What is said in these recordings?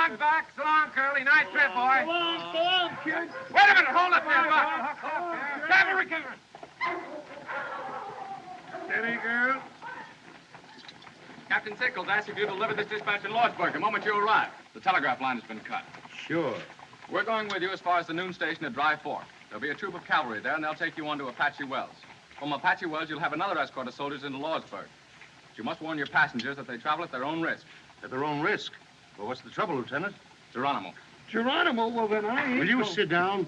on, Buck. So long, Curly. Nice trip, boy. So long, kid. Wait a minute. Hold up there, Buck. Cavalry, cavalry. Steady, girl. Captain Sickles asked you to deliver this dispatch in Lordsburg the moment you arrive. The telegraph line has been cut. Sure. We're going with you as far as the noon station at Dry Fork. There'll be a troop of cavalry there, and they'll take you on to Apache Wells. From Apache Wells, you'll have another escort of soldiers into Lordsburg. But you must warn your passengers that they travel at their own risk. At their own risk? Well, what's the trouble, Lieutenant? Geronimo. Geronimo? Well, then I ain't... Will you sit down?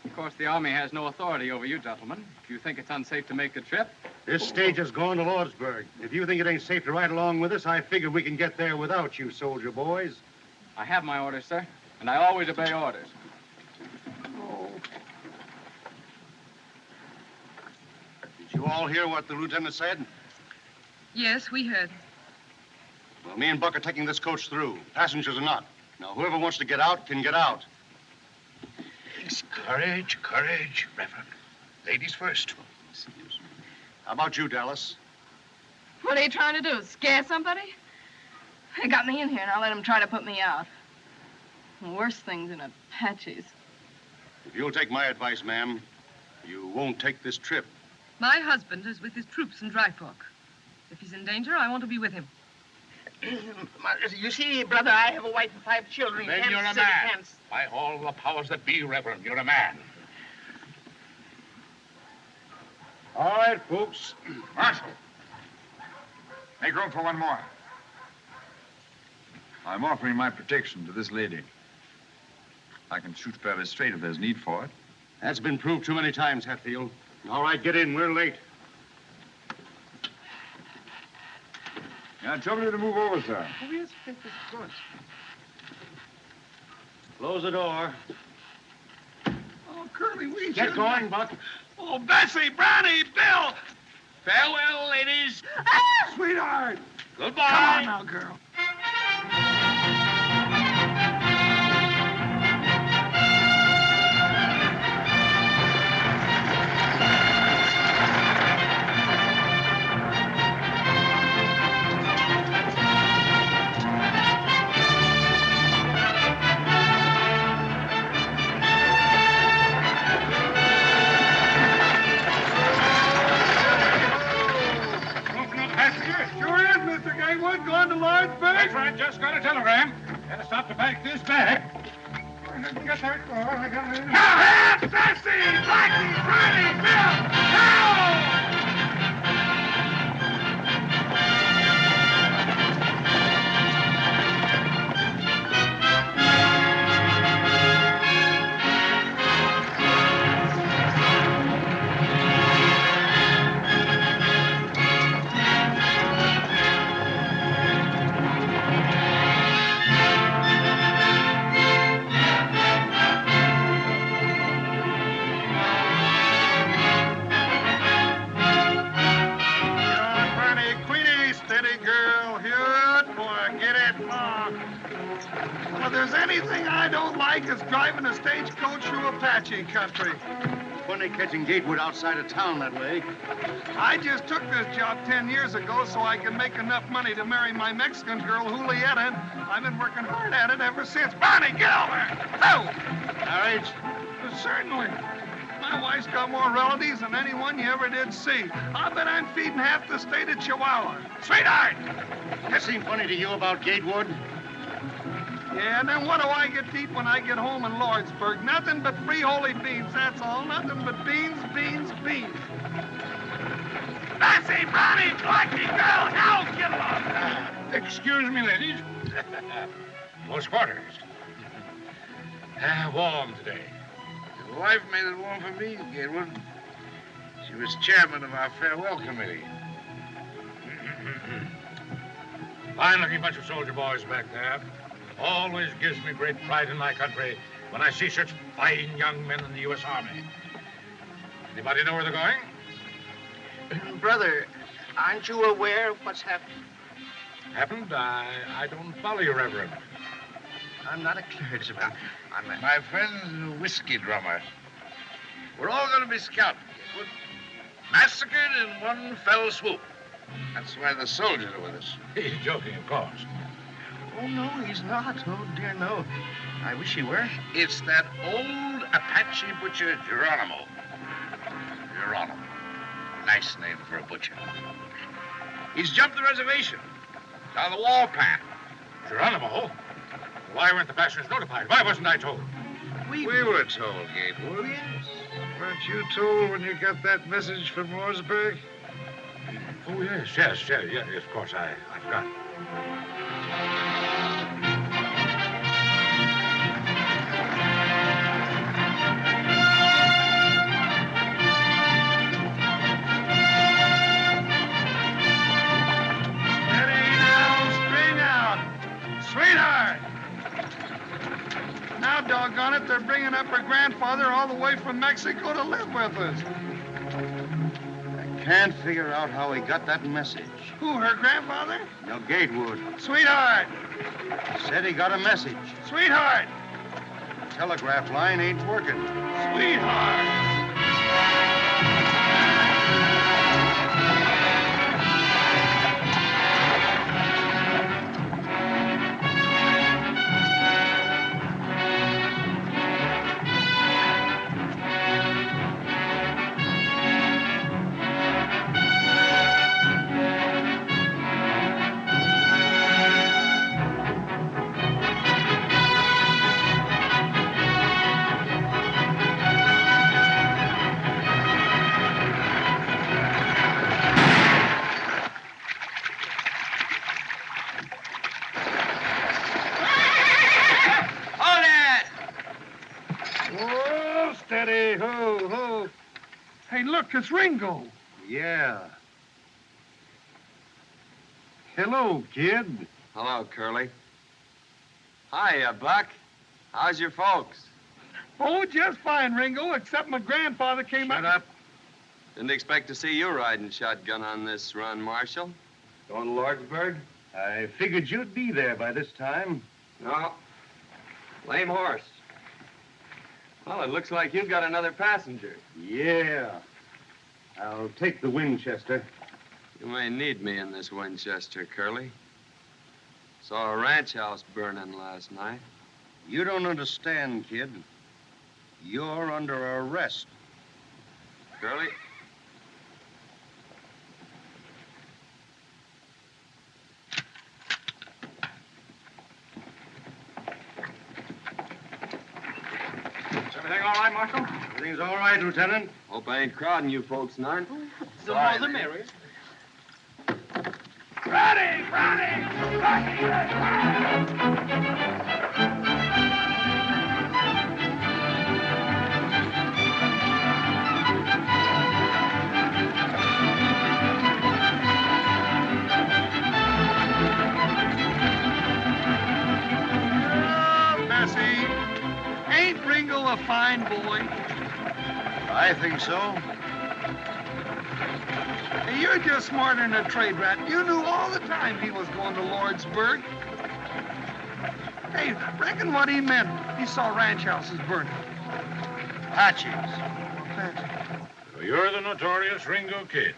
Of course, the Army has no authority over you, gentlemen. If you think it's unsafe to make the trip... This stage is going to Lordsburg. If you think it ain't safe to ride along with us, I figure we can get there without you, soldier boys. I have my orders, sir, and I always obey orders. Oh. Did you all hear what the lieutenant said? Yes, we heard. Well, me and Buck are taking this coach through. Passengers are not. Now, whoever wants to get out can get out. Courage, courage, Reverend. Ladies first. How about you, Dallas? What are you trying to do, scare somebody? They got me in here, and I'll let them try to put me out. Worse things than Apaches. If you'll take my advice, ma'am, you won't take this trip. My husband is with his troops in Dry Fork. If he's in danger, I want to be with him. You see, brother, I have a wife and 5 children. Then you're a man. By all the powers that be, Reverend, you're a man. All right, folks. Marshal, make room for one more. I'm offering my protection to this lady. I can shoot fairly straight if there's need for it. That's been proved too many times, Hatfield. All right, get in. We're late. I trouble you to move over, sir. Oh, yes, of course. Close the door. Oh, Curly, we Get going, Buck. Oh, Bessie, Brownie, Bill. Farewell, ladies. Sweetheart. Goodbye. Come on now, girl. Going to Lordsburg? That's right, just got a telegram. Gotta stop to pack this bag. Get that car. I got it. Now, Bessie, Blackie, Brownie, Bill, now! If there's anything I don't like, it's driving a stagecoach through Apache country. Funny catching Gatewood outside of town that way. I just took this job 10 years ago so I could make enough money to marry my Mexican girl, Julieta, and I've been working hard at it ever since. Bonnie, get over! Oh! Marriage? Certainly. My wife's got more relatives than anyone you ever did see. I bet I'm feeding half the state of Chihuahua. Sweetheart! That seem funny to you about Gatewood? Yeah, and then what do I get to eat when I get home in Lordsburg? Nothing but free holy beans, that's all. Nothing but beans, beans, beans. Bessie, Brownie, Blackie, girl, now get along. Excuse me, ladies. Close quarters. Warm today. Your wife made it warm for me, Gatewood. She was chairman of our farewell committee. Fine-looking bunch of soldier boys back there. Always gives me great pride in my country when I see such fine young men in the U.S. Army. Anybody know where they're going? Brother, aren't you aware of what's happened? Happened? I don't follow you, Reverend. I'm not a clergyman. My friend's a whiskey drummer. We're all going to be scalped, Gatewood. Massacred in one fell swoop. That's why the soldiers are with us. He's joking, of course. Oh, no, he's not. Oh, dear, no. I wish he were. It's that old Apache butcher, Geronimo. Geronimo. Nice name for a butcher. He's jumped the reservation. Down the wall path. Geronimo? Why weren't the passengers notified? Why wasn't I told? We were told, Gatewood. Yes. Weren't you told when you got that message from Lawrenceburg? Oh, yes, of course, I forgot. Steady now, string out. Sweetheart! Now, doggone it, they're bringing up her grandfather all the way from Mexico to live with us. I can't figure out how he got that message. Who, her grandfather? No, Gatewood. Sweetheart! Said he got a message. Sweetheart! The telegraph line ain't working. Sweetheart! Whoa, steady, ho, ho. Hey, look, it's Ringo. Yeah. Hello, kid. Hello, Curly. Hiya, Buck. How's your folks? Oh, just fine, Ringo, except my grandfather came Shut up. Didn't expect to see you riding shotgun on this run, Marshal. Going to Lordsburg? I figured you'd be there by this time. No. Lame horse. Well, it looks like you've got another passenger. Yeah. I'll take the Winchester. You may need me in this Winchester, Curly. Saw a ranch house burning last night. You don't understand, kid. You're under arrest. Curly? Is everything all right, Marshal? Everything's all right, Lieutenant. Hope I ain't crowding you folks none. The more the merrier. Ready! Bessie, ain't Ringo a fine boy? I think so. Hey, you're just smarter than a trade rat. You knew all the time he was going to Lordsburg. Hey, reckon what he meant. He saw ranch houses burning. Apaches. So you're the notorious Ringo Kid.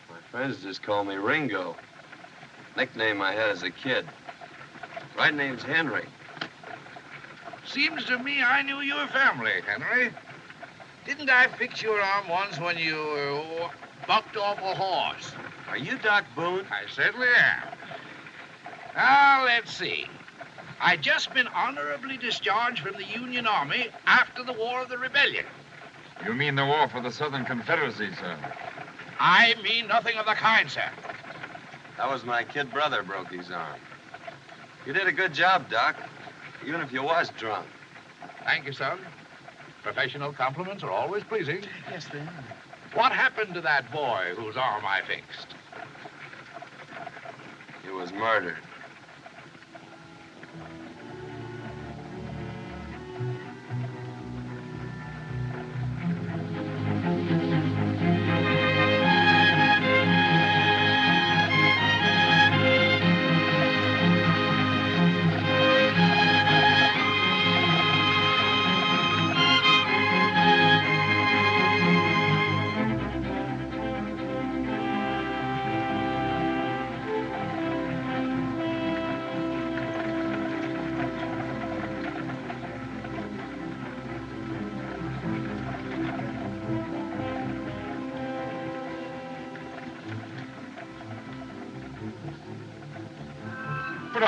My friends just call me Ringo. Nickname I had as a kid. Right name's Henry. Seems to me I knew your family, Henry. Didn't I fix your arm once when you bucked off a horse? Are you Doc Boone? I certainly am. Now, let's see. I just been honorably discharged from the Union Army after the War of the Rebellion. You mean the war for the Southern Confederacy, sir? I mean nothing of the kind, sir. That was my kid brother broke his arm. You did a good job, Doc, even if you was drunk. Thank you, son. Professional compliments are always pleasing. Yes, they are. What happened to that boy whose arm I fixed? He was murdered.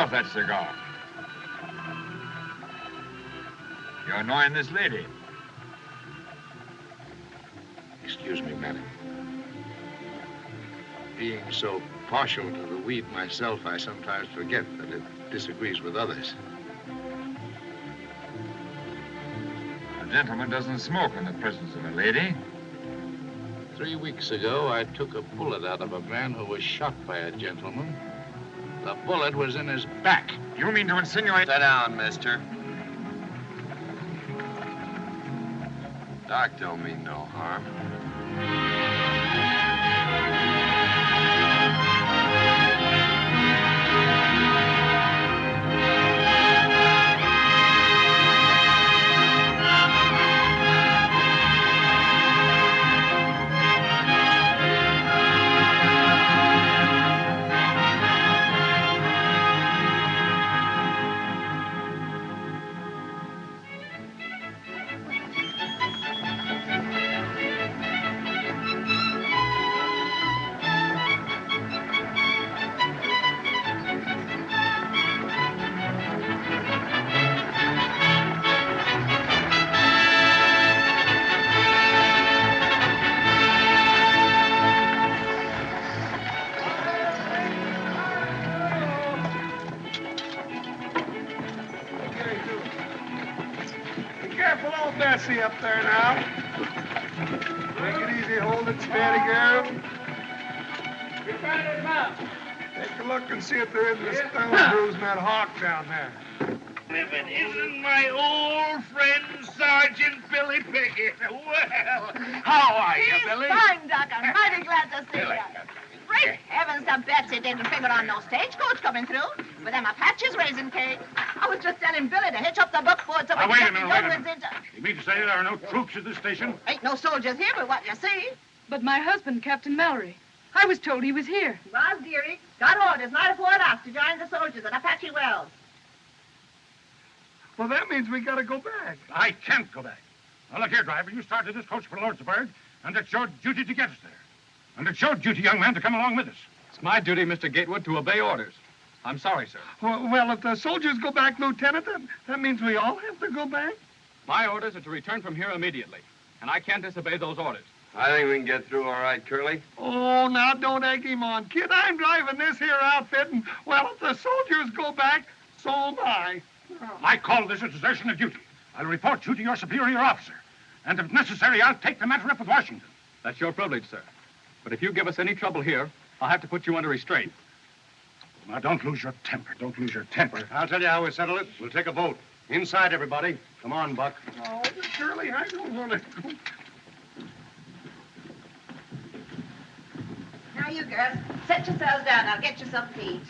off that cigar. You're annoying this lady. Excuse me, madam. Being so partial to the weed myself, I sometimes forget that it disagrees with others. A gentleman doesn't smoke in the presence of a lady. 3 weeks ago, I took a bullet out of a man who was shot by a gentleman. The bullet was in his back. You mean to insinuate... Sit down, mister. Doc don't mean no harm. Careful, old Bessie up there now. Take it easy, hold it steady, girl. Take a look and see if there isn't a stone bruise in that hawk down there. If it isn't my old friend, Sergeant Billy Pickett. Well, how are you, Billy? Fine, Doc. I'm mighty glad to see you. Great heavens, the Betsy didn't figure on no stagecoach coming through. With them Apaches raising cake. I was just telling Billy to hitch up the buckboard so we wait a can minute, get wait a the minute. into... You mean to say there are no troops at this station? Ain't no soldiers here but what you see. But my husband, Captain Mallory, I was told he was here. Well, dearie, got orders night before off to join the soldiers at Apache Wells. Well, that means we gotta go back. I can't go back. Now, look here, driver. You started this coach for Lordsburg, and it's your duty to get us there. And it's your duty, young man, to come along with us. It's my duty, Mr. Gatewood, to obey orders. I'm sorry, sir. Well, if the soldiers go back, Lieutenant, that means we all have to go back? My orders are to return from here immediately, and I can't disobey those orders. I think we can get through all right, Curly. Oh, now don't egg him on, kid. I'm driving this here outfit, and, well, if the soldiers go back, so am I. I call this a desertion of duty. I'll report you to your superior officer. And if necessary, I'll take the matter up with Washington. That's your privilege, sir. But if you give us any trouble here, I'll have to put you under restraint. Now, don't lose your temper. Don't lose your temper. I'll tell you how we settle it. We'll take a vote. Inside, everybody. Come on, Buck. Oh, Curly, I don't want to go. Now, you girls, set yourselves down. I'll get you something to eat.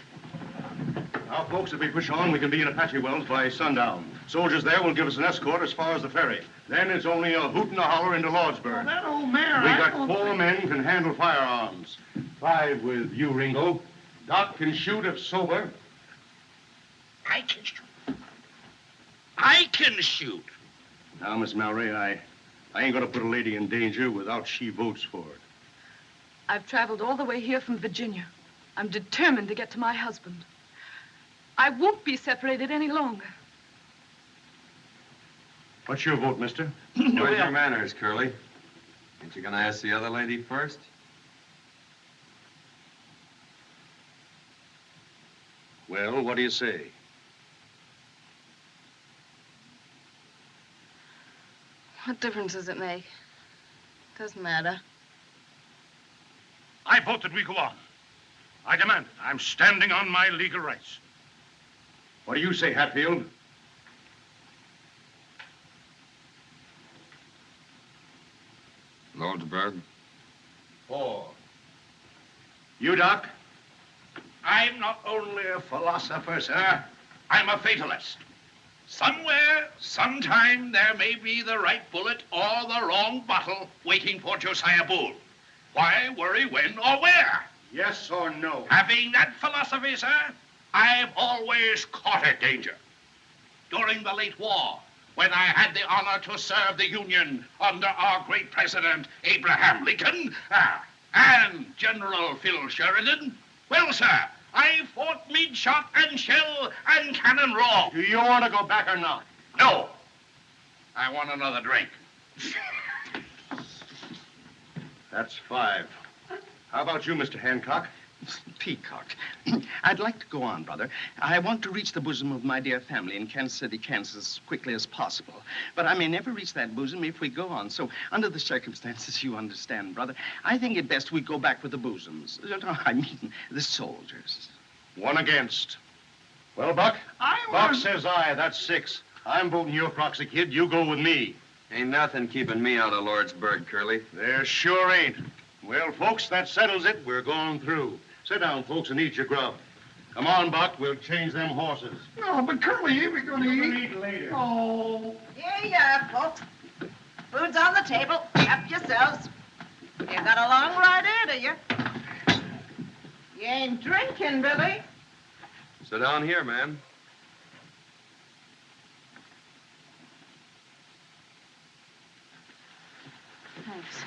Now, folks, if we push on, we can be in Apache Wells by sundown. Soldiers there will give us an escort as far as the ferry. Then it's only a hoot and a holler into Lordsburg. Oh, that old mare, We I got don't 4 think- men can handle firearms. 5 with you, Ringo. Doc can shoot if sober. I can shoot. I can shoot. Now, Miss Mallory, I ain't gonna put a lady in danger without she votes for it. I've traveled all the way here from Virginia. I'm determined to get to my husband. I won't be separated any longer. What's your vote, mister? Where's your manners, Curly? Ain't you gonna ask the other lady first? Well, what do you say? What difference does it make? Doesn't matter. I vote that we go on. I demand it. I'm standing on my legal rights. What do you say, Hatfield? Lordsburg. 4. You, Doc? I'm not only a philosopher, sir. I'm a fatalist. Somewhere, sometime, there may be the right bullet or the wrong bottle waiting for Josiah Boone. Why worry when or where? Yes or no? Having that philosophy, sir, I've always courted danger. During the late war, when I had the honor to serve the Union under our great president, Abraham Lincoln, and General Phil Sheridan, well, sir, I fought mid shot and shell and cannon raw. Do you want to go back or not? No. I want another drink. That's 5. How about you, Mr. Hancock? Peacock. I'd like to go on, brother. I want to reach the bosom of my dear family in Kansas City, Kansas, as quickly as possible. But I may never reach that bosom if we go on. So, under the circumstances, you understand, brother, I think it best we go back with the bosoms. I mean, the soldiers. 1 against. Well, Buck? Buck was... says aye. That's 6. I'm voting you, Proxy Kid. You go with me. Ain't nothing keeping me out of Lordsburg, Curly. There sure ain't. Well, folks, that settles it. We're going through. Sit down, folks, and eat your grub. Come on, Buck. We'll change them horses. No, but Curly, ain't we going to eat? Later. Oh. Here you are, folks. Food's on the table. Help yourselves. You got a long ride ahead of you. You ain't drinking, Billy. Sit down here, ma'am. Thanks.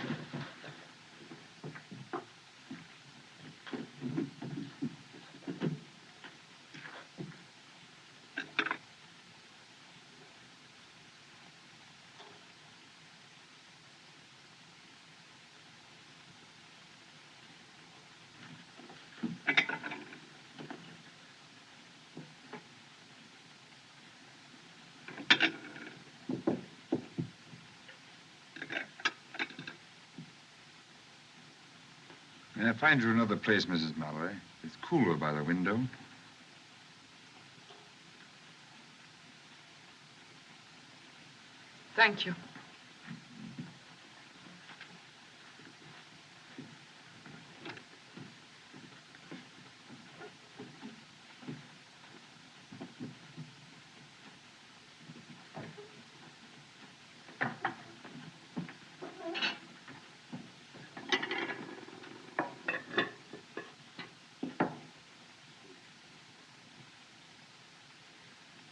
May I find you another place, Mrs. Mallory? It's cooler by the window. Thank you.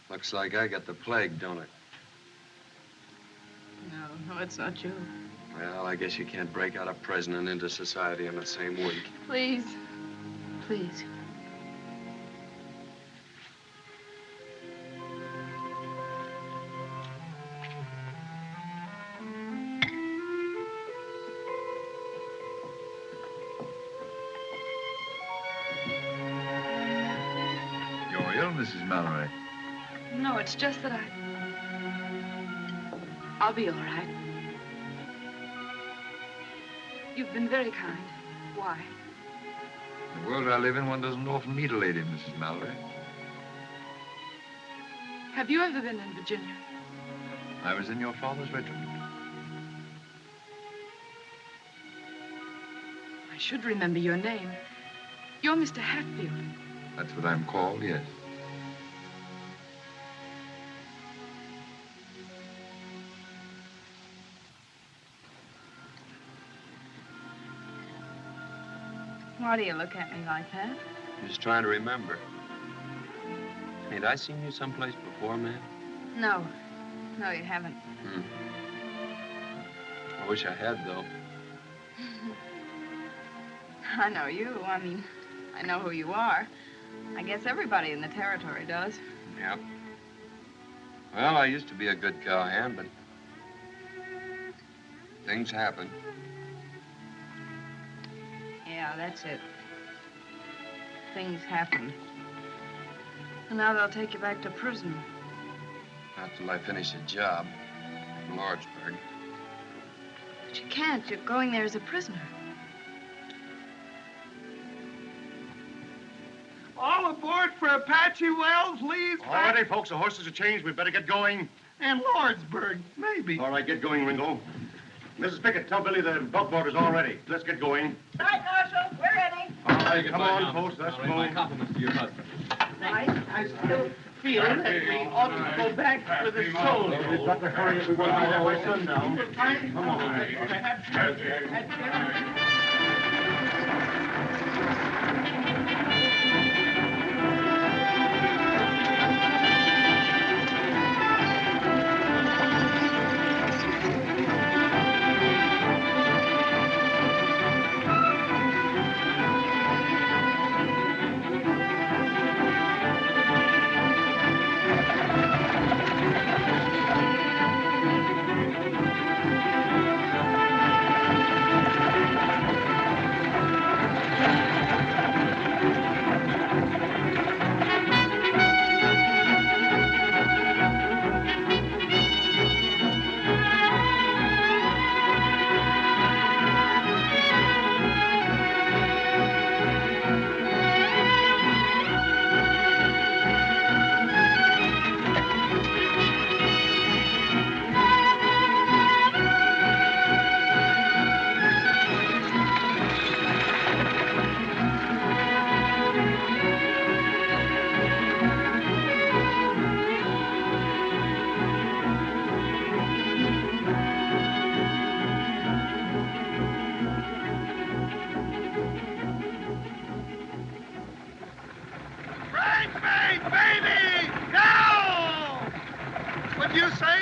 Looks like I got the plague, don't it? No, it's not you. Well, I guess you can't break out of prison and into society in the same week. Please. Please. You're ill, Mrs. Mallory. No, it's just that I'll be all right. You've been very kind. Why? The world I live in, one doesn't often meet a lady, Mrs. Mallory. Have you ever been in Virginia? I was in your father's regiment. I should remember your name. You're Mr. Hatfield. That's what I'm called, yes. Why do you look at me like that? Just trying to remember. Ain't I seen you someplace before, man? No. No, you haven't. I wish I had, though. I know you. I mean, I know who you are. I guess everybody in the territory does. Yeah. Well, I used to be a good cowhand, but things happen. Yeah, that's it. Things happen. And now they'll take you back to prison. Not till I finish a job in Lordsburg. But you can't. You're going there as a prisoner. All aboard for Apache Wells, Lee's All righty, folks. The horses are changed. We better get going. and Lordsburg, maybe. All right, get going, Ringo. Mrs. Pickett, tell Billy the buckboard is all ready. Let's get going. All right, Marshal, we're ready. All right, come on, folks. Let's go. My compliments to your husband. I still feel that we ought to go back for the soldiers. We've got to hurry if we want to be there by sundown. Come on.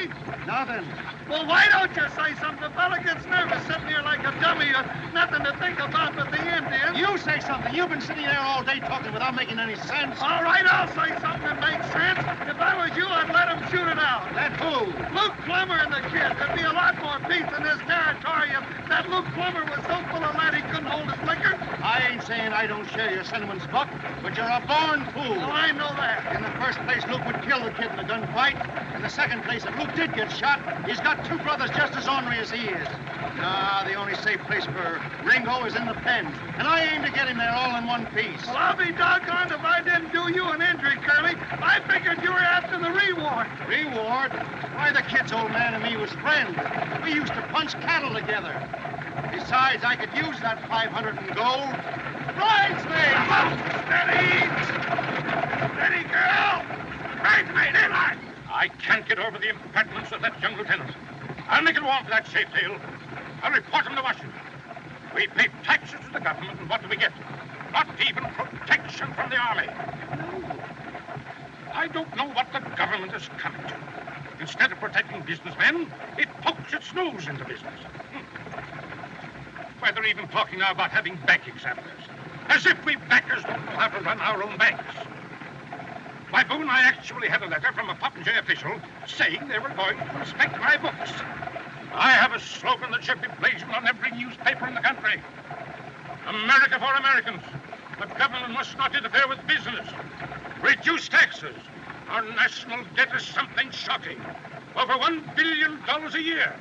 Johnny? Nothing. Well, why don't you say something? The fella gets nervous sitting here like a dummy. Nothing to think about but the Indians. You say something. You've been sitting there all day talking without making any sense. All right, I'll say something that makes sense. If I was you, I'd let him shoot it out. Let who? Luke Plummer and the kid. There'd be a lot more peace in this territory if that Luke Plummer was so full of lead he couldn't hold his liquor. I ain't saying I don't share your sentiments, Buck, but you're a born fool. Well, I know that. In the first place, Luke would kill the kid in a gunfight. In the second place, if Luke did get shot, he's got two brothers just as ornery as he is. Nah, the only safe place for Ringo is in the pen. And I aim to get him there all in one piece. Well, I'll be doggone if I didn't do you an injury, Curly. I figured you were after the reward. Reward? Why, the kid's old man and me was friends. We used to punch cattle together. Besides, I could use that 500 in gold. Bridesmaid! Steady! Steady, girl! Bridesmaid, in line! I can't get over the impertinence of that young lieutenant. I'll make it warm for that shapetail. I'll report him to Washington. We pay taxes to the government, and what do we get? Not even protection from the army. I don't know what the government is coming to. Instead of protecting businessmen, it pokes its nose into business. Why, they're even talking now about having bank examiners. As if we bankers don't know how to run our own banks. Why, Boone, I actually had a letter from a Popinjay official saying they were going to inspect my books. I have a slogan that should be blazoned on every newspaper in the country. America for Americans. The government must not interfere with business. Reduce taxes. Our national debt is something shocking. Over $1 billion a year.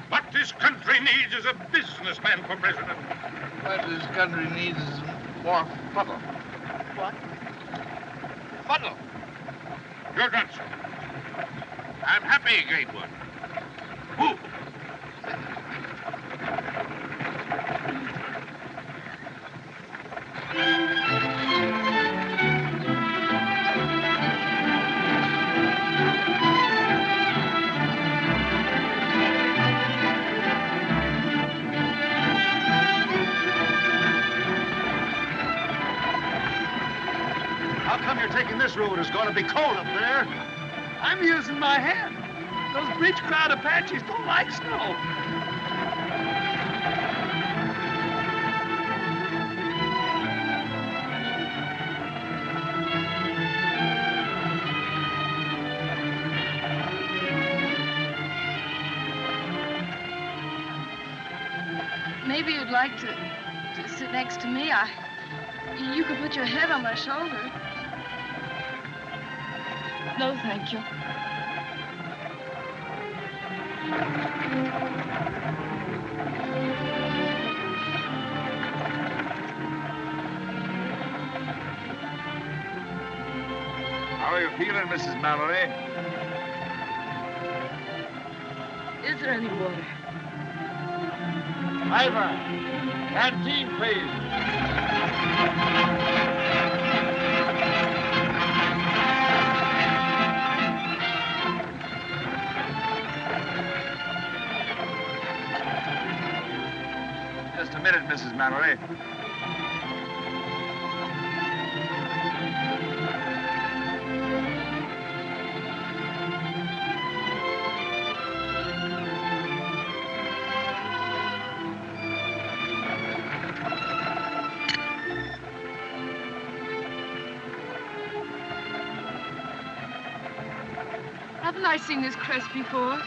What this country needs is a businessman for president. What this country needs is more fuddle. What? Fuddle. Your answer. I'm happy, great one. Who? How come you're taking this road? It's going to be cold up there. I'm using my hand. Those breech crowd Apaches don't like snow. Maybe you'd like to sit next to me. You could put your head on my shoulder. No, thank you. How are you feeling, Mrs. Mallory? Is there any water? Ivor, canteen, please. Just a minute, Mrs. Mallory. Haven't I seen this crest before?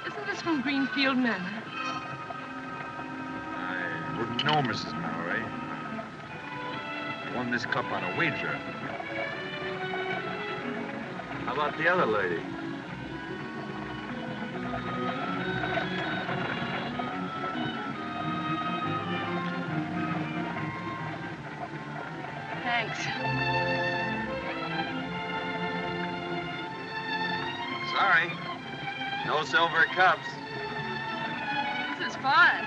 Isn't this from Greenfield Manor? I wouldn't know, Mrs. Mallory. I won this cup on a wager. How about the other lady? Thanks. Sorry. No silver cups. This is fun.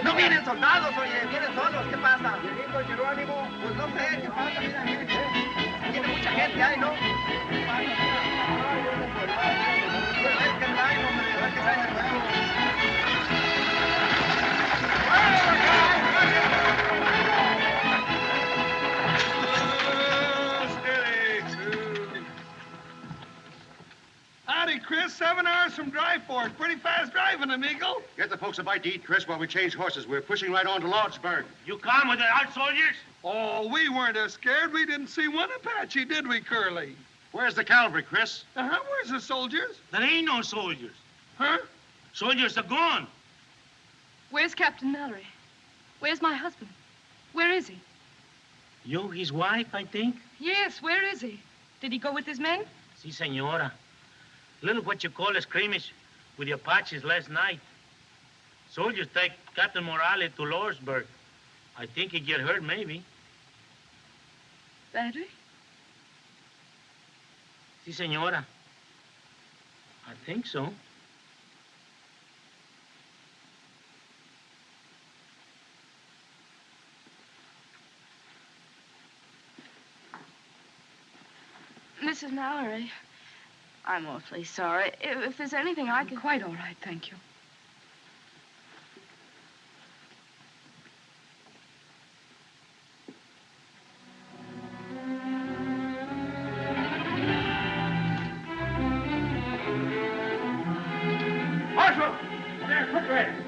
No vienen soldados, oye, vienen solos. ¿Qué pasa? Viejito Jerónimo, pues no sé, ¿qué pasa? Mira, tiene mucha gente ahí, ¿no? ¿Qué pasa? A ver qué traen, hombre, a ver qué traen de nuevo. Howdy, Chris. 7 hours from Dry Fork. Pretty fast driving, amigo. Get the folks a bite to eat, Chris, while we change horses. We're pushing right on to Lordsburg. You come with the out soldiers? Oh, we weren't as scared. We didn't see one Apache, did we, Curly? Where's the cavalry, Chris? Where's the soldiers? There ain't no soldiers. Huh? Soldiers are gone. Where's Captain Mallory? Where's my husband? Where is he? You, his wife, I think? Yes, where is he? Did he go with his men? Si, senora. Little what you call a skirmish with the Apaches last night. Soldiers take Captain Morales to Lordsburg. I think he get hurt, maybe. Badly? Si, senora. I think so. Mrs. Mallory, I'm awfully sorry. If there's anything I can... Quite all right, thank you. Marshal! There, quickly!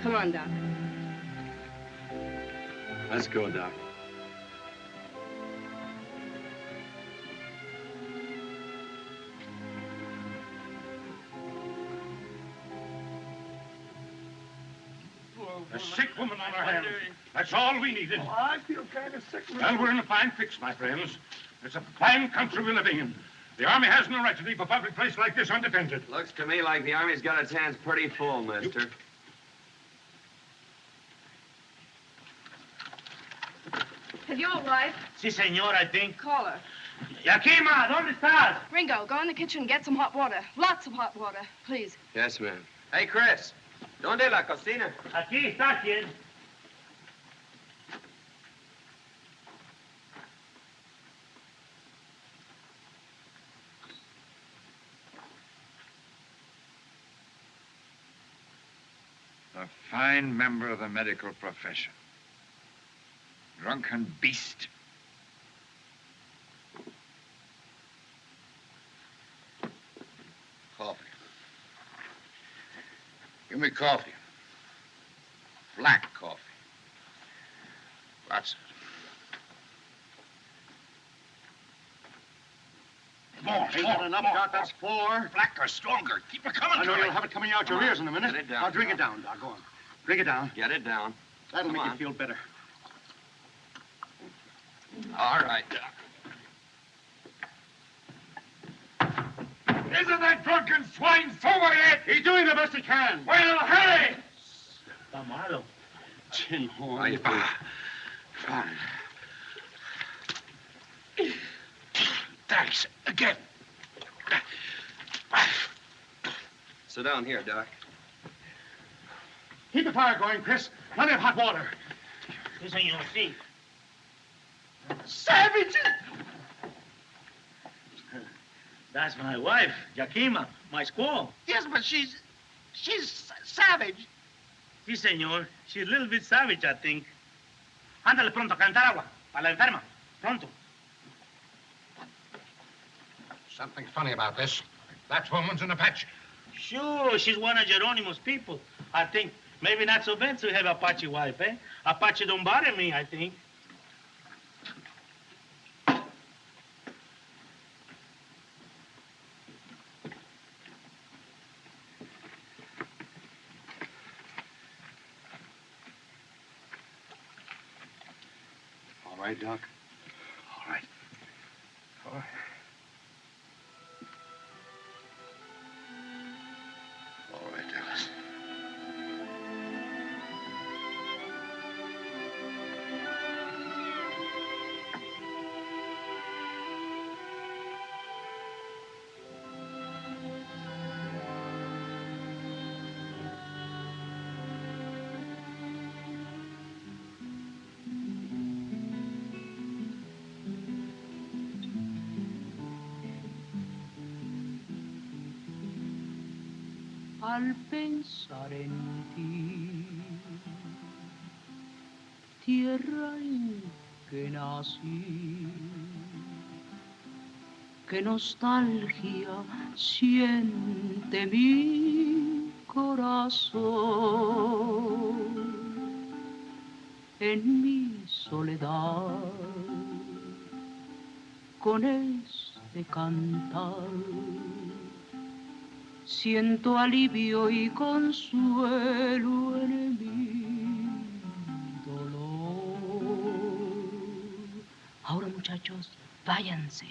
Come on, Doc. Let's go, Doc. A sick woman on our hands. That's all we needed. Oh, I feel kind of sick. Well, we're in a fine fix, my friends. It's a fine country we're living in. The Army has no right to leave a public place like this undefended. Looks to me like the Army's got its hands pretty full, mister. Have you a wife? Si, senor, I think. Call her. Yakima, ¿dónde estás? Ringo, go in the kitchen and get some hot water. Lots of hot water, please. Yes, ma'am. Hey, Chris. ¿Dónde la cocina? Aquí está, kid. A fine member of the medical profession. Drunken beast. Coffee. Give me coffee. Black coffee. That's it. Ain't that enough, Doc? That's 4. Blacker, stronger. Keep it coming. I know you'll have it coming out your ears in a minute. Get it down, Now drink Doc. it down, Doc. Go on. Drink it down. Get it down. That'll Come make on. you feel better. All right, Doc. Isn't that drunken swine sober yet? He's doing the best he can. Well, hurry! Está malo. Tin horn. Fine. Thanks. Again. Sit down here, Doc. Keep the fire going, Chris. Plenty of hot water. Si, senor, si. Savages! That's my wife, Yakima, my squaw. Yes, but she's savage. Si, senor. She's a little bit savage, I think. Ándale pronto, a calentar agua. Para la enferma. Pronto. Something funny about this. That woman's an Apache. Sure, she's one of Geronimo's people. I think Maybe not so bad to have Apache wife, eh? Apache don't bother me, I think. All right, Doc? All right. All right. All right, Dallas. Al pensar en ti, tierra en que nací, qué nostalgia siente mi corazón en mi soledad con este cantar. Siento alivio y consuelo en mi dolor. Ahora, muchachos, váyanse.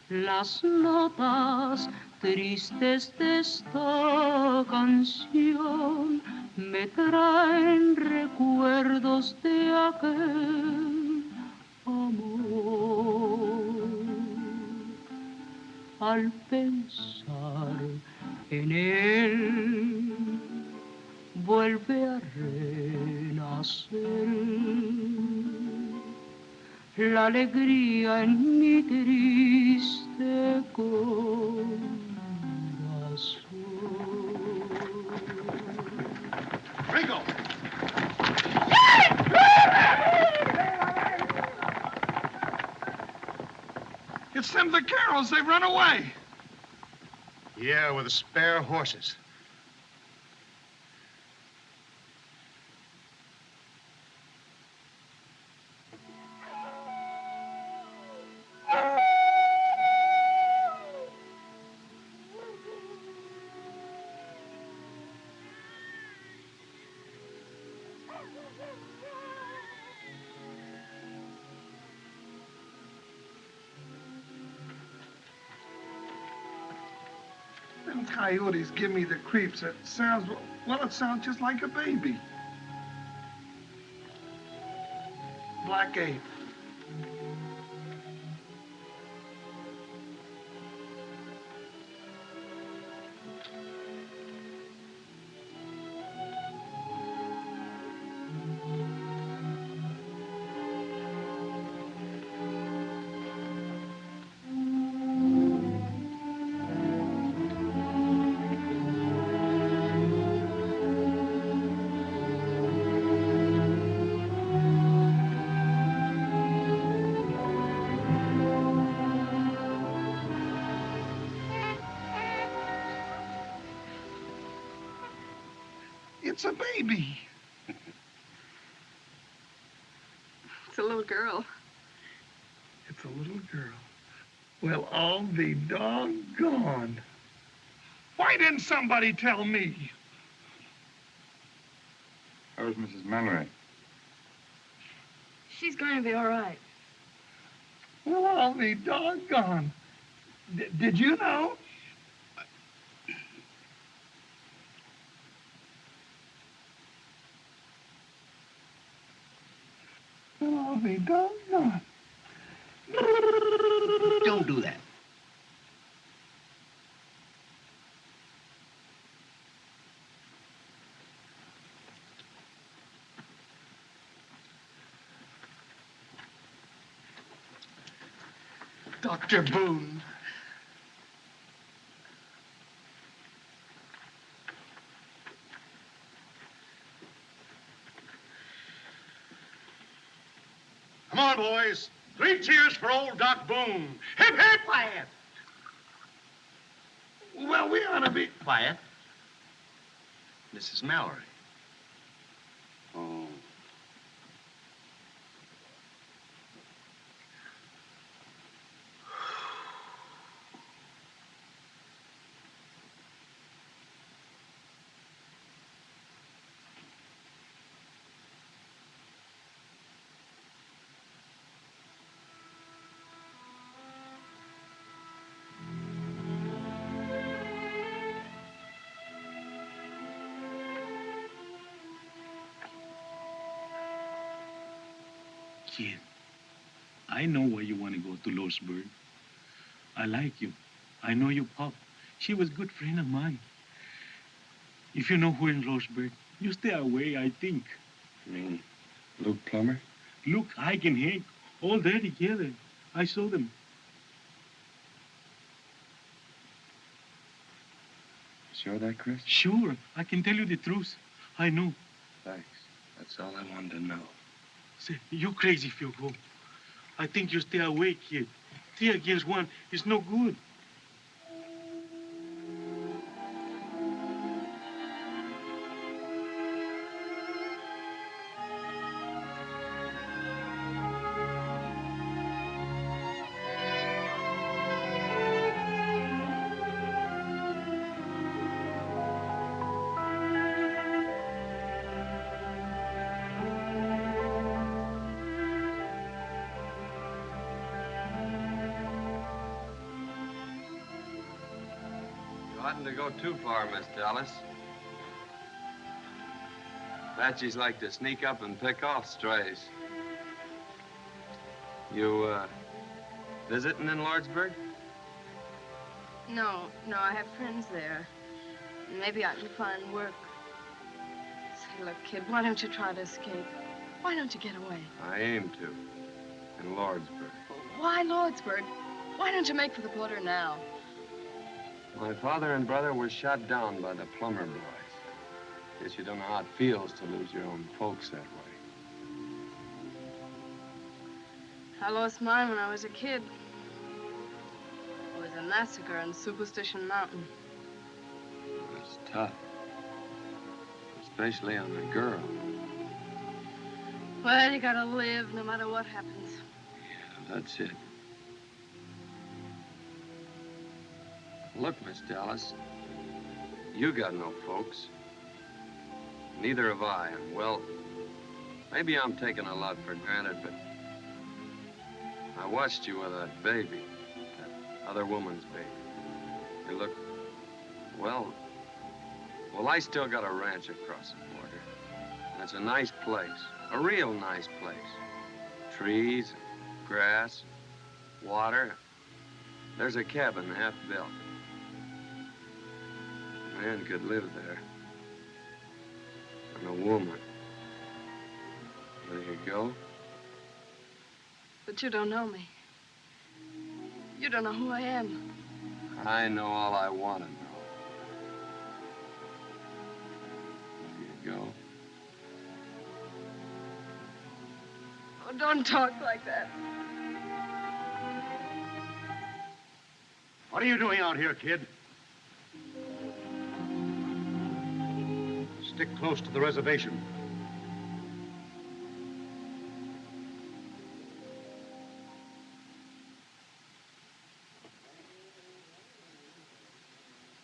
Las notas tristes de esta canción me traen recuerdos de aquel amor. Al pensar en él, vuelve a renacer la alegría en mi triste corazón. Ringo! It's them vaqueros. They've run away. Yeah, with the spare horses. Them coyotes give me the creeps. It sounds, well, it sounds just like a baby. Black Ape. It's a baby. It's a little girl. It's a little girl. Well, I'll be doggone. Why didn't somebody tell me? How's Mrs. Mallory? She's going to be all right. Well, I'll be doggone. Did you know? Well, I'll be doggone. Don't do that. Dr. Boone. Come on, boys. 3 cheers for old Doc Boone. Hip, hip! Quiet. Well, we ought to be. Quiet. Mrs. Mallory. Kid, I know why you want to go to Lordsburg. I like you. I know your pop. She was a good friend of mine. If you know who in Lordsburg, you stay away, I think. You mean Luke Plummer? Look, Ike and Hank, all there together. I saw them. Sure of that, Chris? Sure, I can tell you the truth. I know. Thanks. That's all I wanted to know. Say, you're crazy if you go. I think you stay away, kid. 3 against 1 is no good. Oughtn't to go too far, Miss Dallas. Apaches like to sneak up and pick off strays. You, visiting in Lordsburg? No, I have friends there. Maybe I can find work. Say, look, kid, why don't you try to escape? Why don't you get away? I aim to. In Lordsburg. Why Lordsburg? Why don't you make for the border now? My father and brother were shot down by the Plummer boys. Guess you don't know how it feels to lose your own folks that way. I lost mine when I was a kid. It was a massacre on Superstition Mountain. It was tough. Especially on the girl. Well, you gotta live no matter what happens. Yeah, that's it. Look, Miss Dallas, you got no folks. Neither have I, and well, maybe I'm taking a lot for granted, but I watched you with that baby, that other woman's baby. You look, well, I still got a ranch across the border. And it's a nice place, a real nice place. Trees, grass, water. There's a cabin half built. A man could live there. And a woman. There you go. But you don't know me. You don't know who I am. I know all I want to know. There you go. Oh, don't talk like that. What are you doing out here, kid? Stick close to the reservation.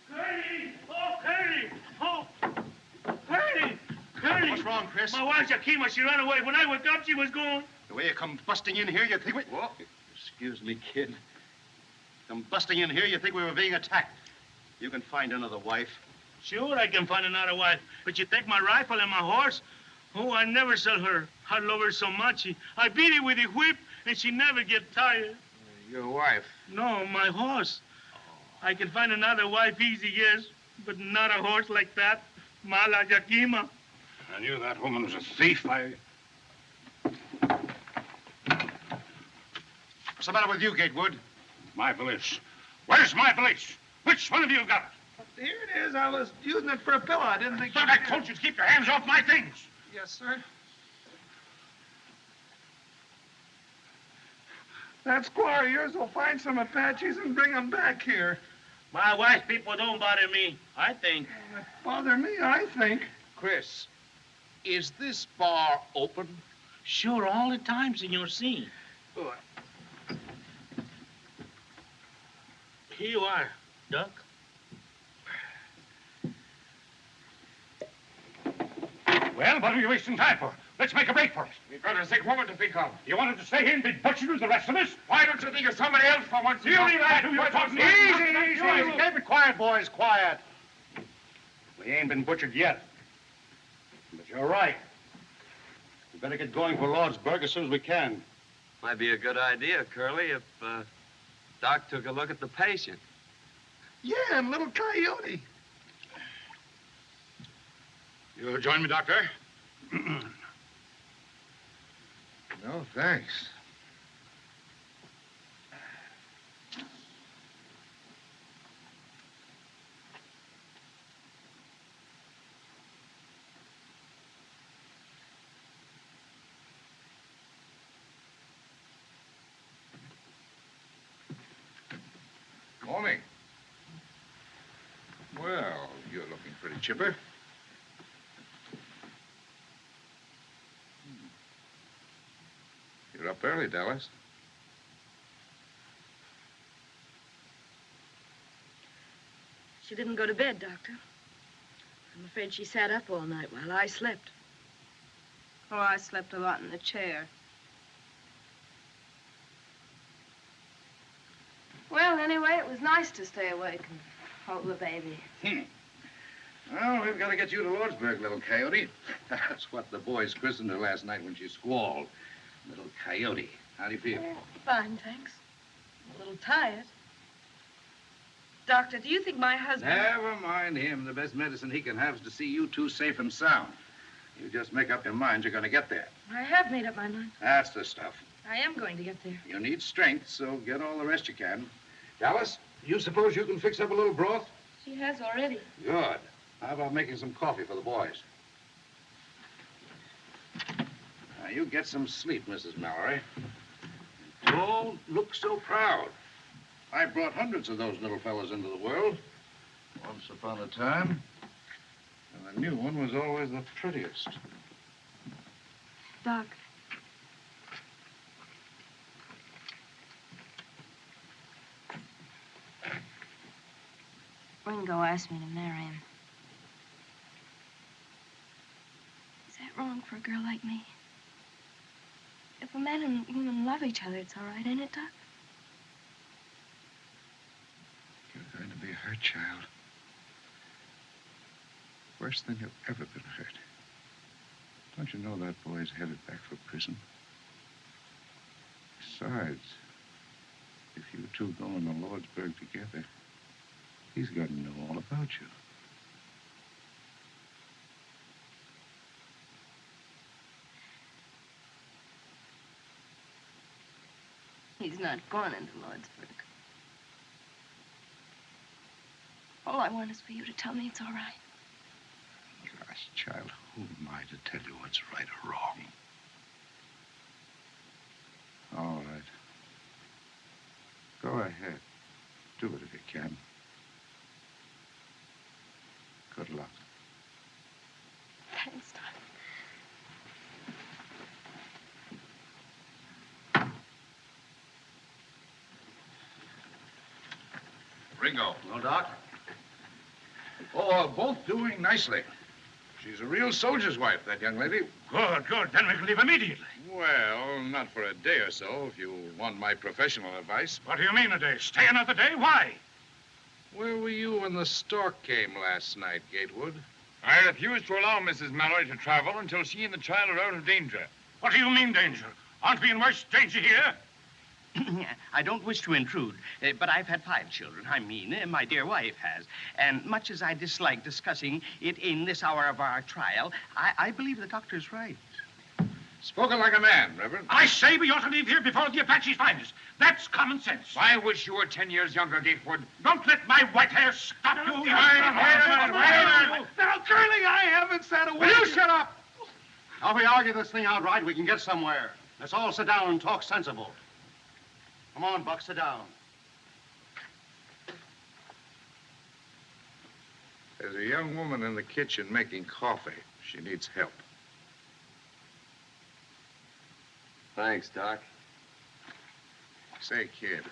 Curly! Oh, Curly! Oh! Curly! Curly! What's wrong, Chris? My wife, Yakima, she ran away. When I woke up, she was gone. The way you come busting in here, you think we... Whoa. Excuse me, kid. Come busting in here, you think we were being attacked. You can find another wife. Sure, I can find another wife. But you take my rifle and my horse? Oh, I never sell her. I love her so much. I beat it with a whip, and she never get tired. Your wife? No, my horse. I can find another wife easy, yes, but not a horse like that. Mala Yakima. I knew that woman was a thief. What's the matter with you, Gatewood? My valise. Where's my valise? Which one of you got it? Here it is. I was using it for a pillow. I didn't think... But I told you to keep your hands off my things. Yes, sir. That squaw of yours will find some Apaches and bring them back here. My wife's people don't bother me, I think. That bother me, I think. Chris, is this bar open? Sure, all the time, Senor C. Good. Here you are, Duck. Well, what are you wasting time for? Let's make a break for it. We've got a sick woman to think of. You wanted to stay here and be butchered with the rest of us? Why don't you think of somebody else for once? You leave that to your talking. Easy. Keep it quiet, boys, quiet. We ain't been butchered yet. But you're right. Better get going for Lordsburg as soon as we can. Might be a good idea, Curly, if Doc took a look at the patient. Yeah, and little Coyote. You'll join me, Doctor? No, thanks. Morning. Well, you're looking pretty chipper. You're up early, Dallas. She didn't go to bed, Doctor. I'm afraid she sat up all night while I slept. Oh, I slept a lot in the chair. Well, anyway, it was nice to stay awake and hold the baby. Well, we've got to get you to Lordsburg, little Coyote. That's what the boys christened her last night when she squalled. Little Coyote. How do you feel? Fine, thanks. A little tired. Doctor, do you think my husband... Never mind him. The best medicine he can have is to see you two safe and sound. You just make up your mind you're going to get there. I have made up my mind. That's the stuff. I am going to get there. You need strength, so get all the rest you can. Dallas, you suppose you can fix up a little broth? She has already. Good. How about making some coffee for the boys? Now, you get some sleep, Mrs. Mallory. Don't look so proud. I brought hundreds of those little fellas into the world. Once upon a time. And the new one was always the prettiest. Doc. Ringo asked me to marry him. Is that wrong for a girl like me? If a man and woman love each other, it's all right, ain't it, Doc? You're going to be hurt, child. Worse than you've ever been hurt. Don't you know that boy's headed back for prison? Besides, if you two go into Lordsburg together, he's going to know all about you. He's not going into Lordsburg. All I want is for you to tell me it's all right. Gosh, child, who am I to tell you what's right or wrong? All right. Go ahead. Do it if you can. Good luck. Thanks, Doc. Ringo. No, Doc? Oh, both doing nicely. She's a real soldier's wife, that young lady. Good, good. Then we can leave immediately. Well, not for a day or so, if you want my professional advice. What do you mean a day? Stay another day? Why? Where were you when the stork came last night, Gatewood? I refuse to allow Mrs. Mallory to travel until she and the child are out of danger. What do you mean, danger? Aren't we in worse danger here? I don't wish to intrude, but I've had 5 children. I mean, my dear wife has. And much as I dislike discussing it in this hour of our trial, I believe the doctor's right. Spoken like a man, Reverend. I say we ought to leave here before the Apaches find us. That's common sense. I wish you were 10 years younger, Gatewood. Don't let my white hair stop you. Now, Curly, I haven't said a word. Will you shut up? Now, if we argue this thing outright, we can get somewhere. Let's all sit down and talk sensible. Come on, Buck, sit down. There's a young woman in the kitchen making coffee. She needs help. Thanks, Doc. Say, kid,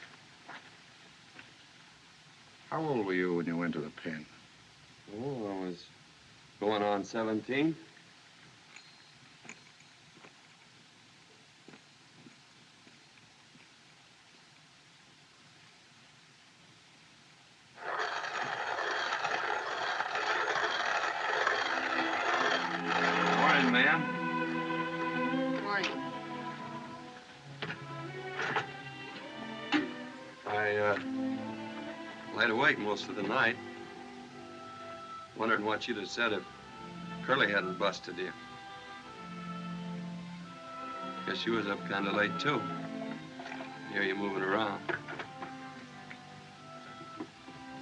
how old were you when you went to the pen? Oh, I was going on 17. Morning, ma'am. awake most of the night. Wondering what you'd have said if Curly hadn't busted you. Guess you was up kind of late, too. Hear you moving around.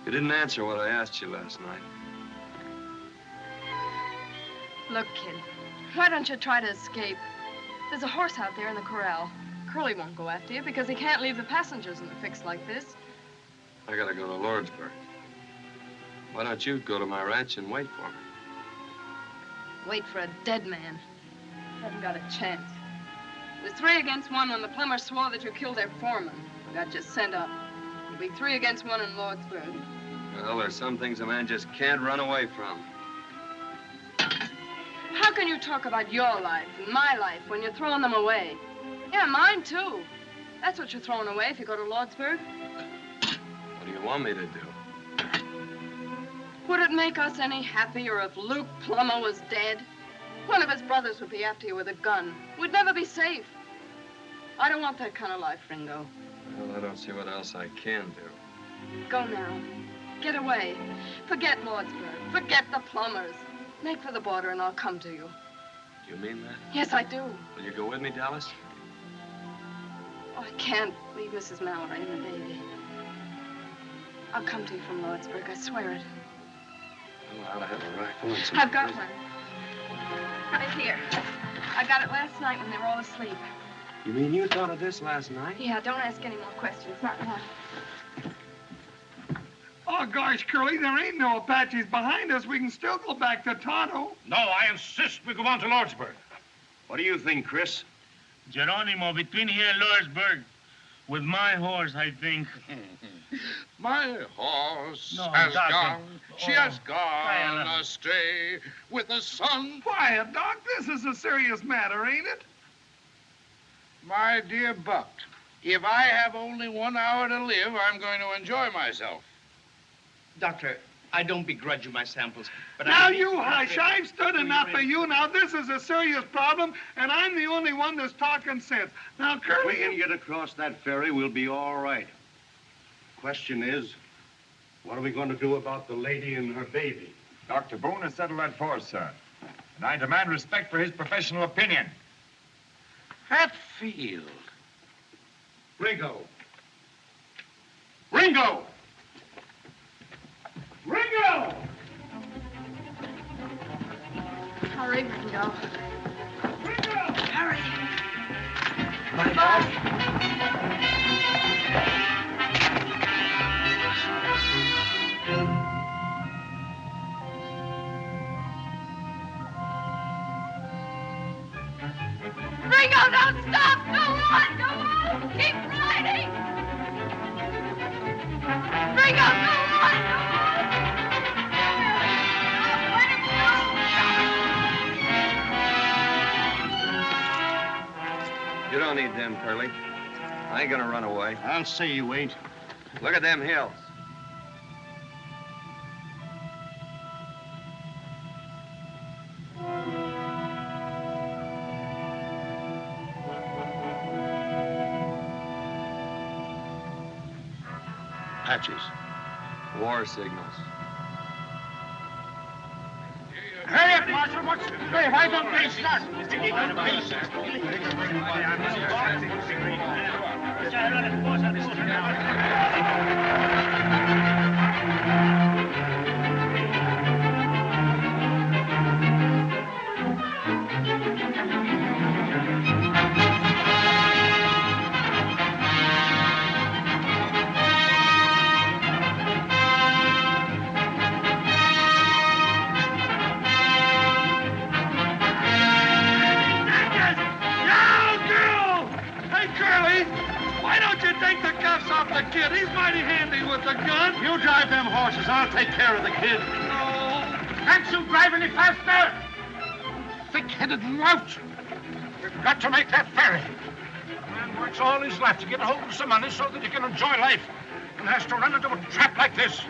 You didn't answer what I asked you last night. Look, kid, why don't you try to escape? There's a horse out there in the corral. Curly won't go after you because he can't leave the passengers in a fix like this. I gotta go to Lordsburg. Why don't you go to my ranch and wait for me? Wait for a dead man. Haven't got a chance. It was 3 against 1 when the plumbers swore that you killed their foreman. Got you sent up. It'll be 3 against 1 in Lordsburg. Well, there's some things a man just can't run away from. How can you talk about your life and my life when you're throwing them away? Yeah, mine, too. That's what you're throwing away if you go to Lordsburg. What do you want me to do? Would it make us any happier if Luke Plummer was dead? One of his brothers would be after you with a gun. We'd never be safe. I don't want that kind of life, Ringo. Well, I don't see what else I can do. Go now. Get away. Forget Lordsburg. Forget the Plumbers. Make for the border and I'll come to you. Do you mean that? Yes, I do. Will you go with me, Dallas? Oh, I can't leave Mrs. Mallory and the baby. I'll come to you from Lordsburg. I swear it. Well, I ought to have a rifle and some... I've got one. Right here. I got it last night when they were all asleep. You mean you thought of this last night? Yeah, don't ask any more questions. Not now. Oh, gosh, Curly, there ain't no Apaches behind us. We can still go back to Tonto. No, I insist we go on to Lordsburg. What do you think, Chris? Geronimo, between here and Lordsburg, with my horse, I think. My horse No, has Doctor. gone. She has Quiet. gone astray with the sun. Quiet, Doc. This is a serious matter, ain't it? My dear Buck, if I have only 1 hour to live, I'm going to enjoy myself. Doctor, I don't begrudge you my samples, but Now, you hush. I've stood enough of you. Now, this is a serious problem, and I'm the only one that's talking sense. Now, If Curly... we can get across that ferry, we'll be all right. Question is, what are we going to do about the lady and her baby? Dr. Boone has settled that for us, sir. And I demand respect for his professional opinion. Hatfield. Ringo! Ringo! Ringo! Hurry, Ringo. Ringo! Hurry. Ringo, don't stop! Go on! Go on! Keep riding! Ringo, go on! Go on! Let him go! You don't need them, Curly. I ain't gonna run away. I'll say you ain't. Look at them hills. Apaches. War signals. Hurry up, Marshal. What's the way? Why don't they start? Hey, Curly, why don't you take the cuffs off the kid? He's mighty handy with the gun. You drive them horses. I'll take care of the kid. No. Can't you drive any faster? Thick-headed lout. We've got to make that ferry. A man works all his life to get a hold of some money so that he can enjoy life, and has to run into a trap like this.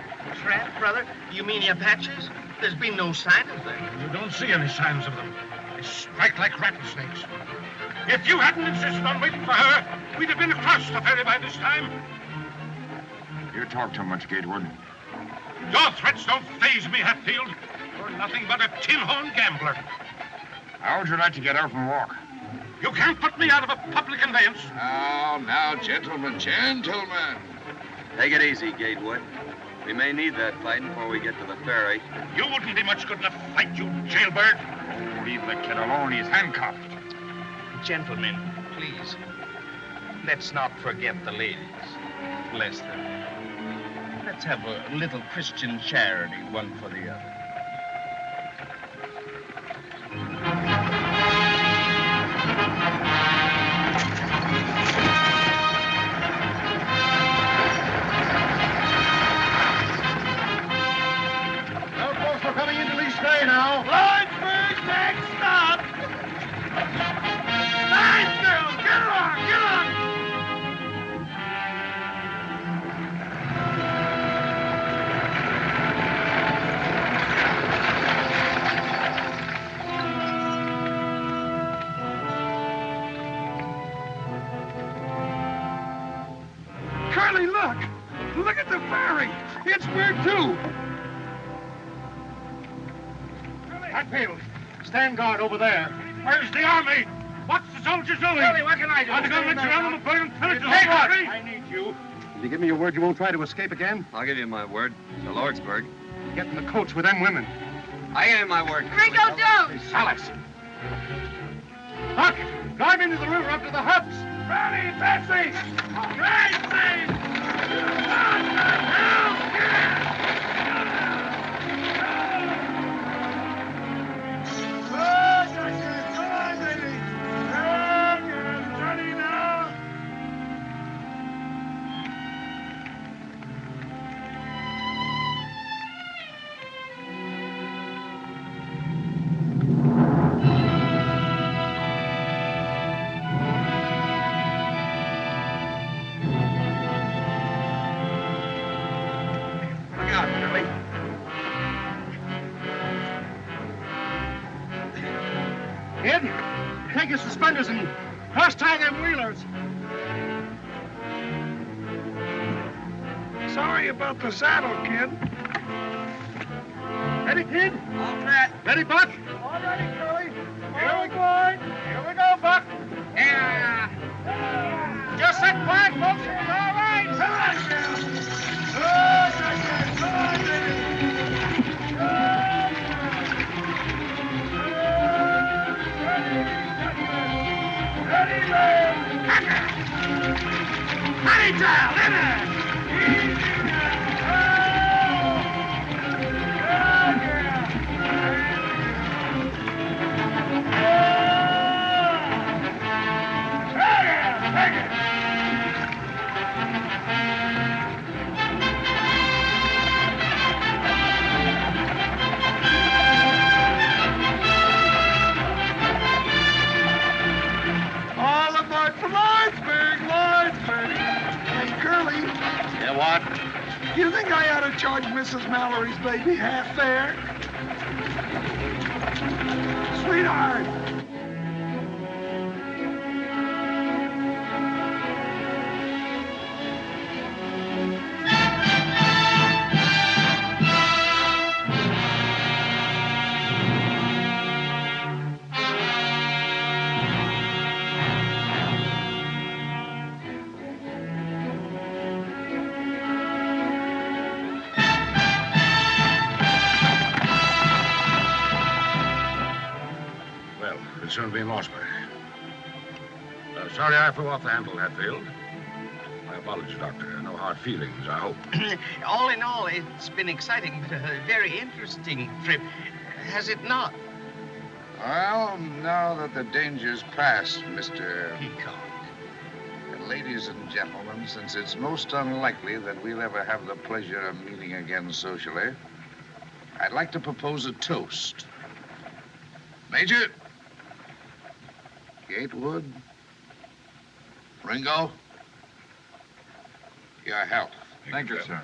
Trap, brother? You mean the Apaches? There's been no sign of them. You don't see any signs of them. They strike like rattlesnakes. If you hadn't insisted on waiting for her, we'd have been across the ferry by this time. You talk too much, Gatewood. Your threats don't faze me, Hatfield. You're nothing but a tin-horn gambler. How would you like to get out and walk? You can't put me out of a public conveyance. Now, gentlemen, gentlemen. Take it easy, Gatewood. We may need that fighting before we get to the ferry. You wouldn't be much good in a fight, you jailbird. Oh, leave the kid alone. He's handcuffed. Gentlemen, please, let's not forget the ladies. Bless them. Let's have a little Christian charity, one for the other. Well, folks, we're coming into Lee's Bay now. Lawrenceburg, next stop. Nice girl. Get along, get along. Curly, look. Look at the ferry. It's where too. Hatfield, stand guard over there. Where's the army? What's the soldiers doing? Curly, what can I do? Are they going to let you run them burn and pillage the Hey, whole what? country? I need you. Will you give me your word you won't try to escape again? I'll give you my word. To Lordsburg. Get in the coach with them women. I give you my word. Ringo, don't! Alice. Buck, drive into the river up to the huts. Ronnie, Betsy! Betsy! Look out, Curly. Kid, take your suspenders and cross-tie them wheelers. Sorry about the saddle, kid. Ready, kid? All set. Ready, Buck? All ready, Curly. Here we go. Here we go, Buck. Yeah. Just sit quiet, folks. It's all right. All aboard for Lawrenceburg, Lawrenceburg. Hey, Curly, Yeah, what? you think I ought to charge Mrs. Mallory's baby half fare? Sweetheart. Well, we'll soon be in Lawsbury. Sorry I flew off the handle, Hatfield. My apologies, Doctor. No hard feelings, I hope. All in all, it's been exciting, but a very interesting trip, has it not? Well, now that the danger's past, Mr. Peacock. And ladies and gentlemen, since it's most unlikely that we'll ever have the pleasure of meeting again socially, I'd like to propose a toast. Major, Gatewood, Ringo, your health. Thank you, sir.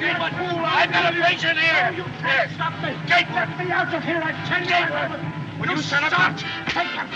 Gateman! I've got a patient here! You can't stop me! Gateman! Let me out of here, I tell you! Gateman! Will you shut up? Take him!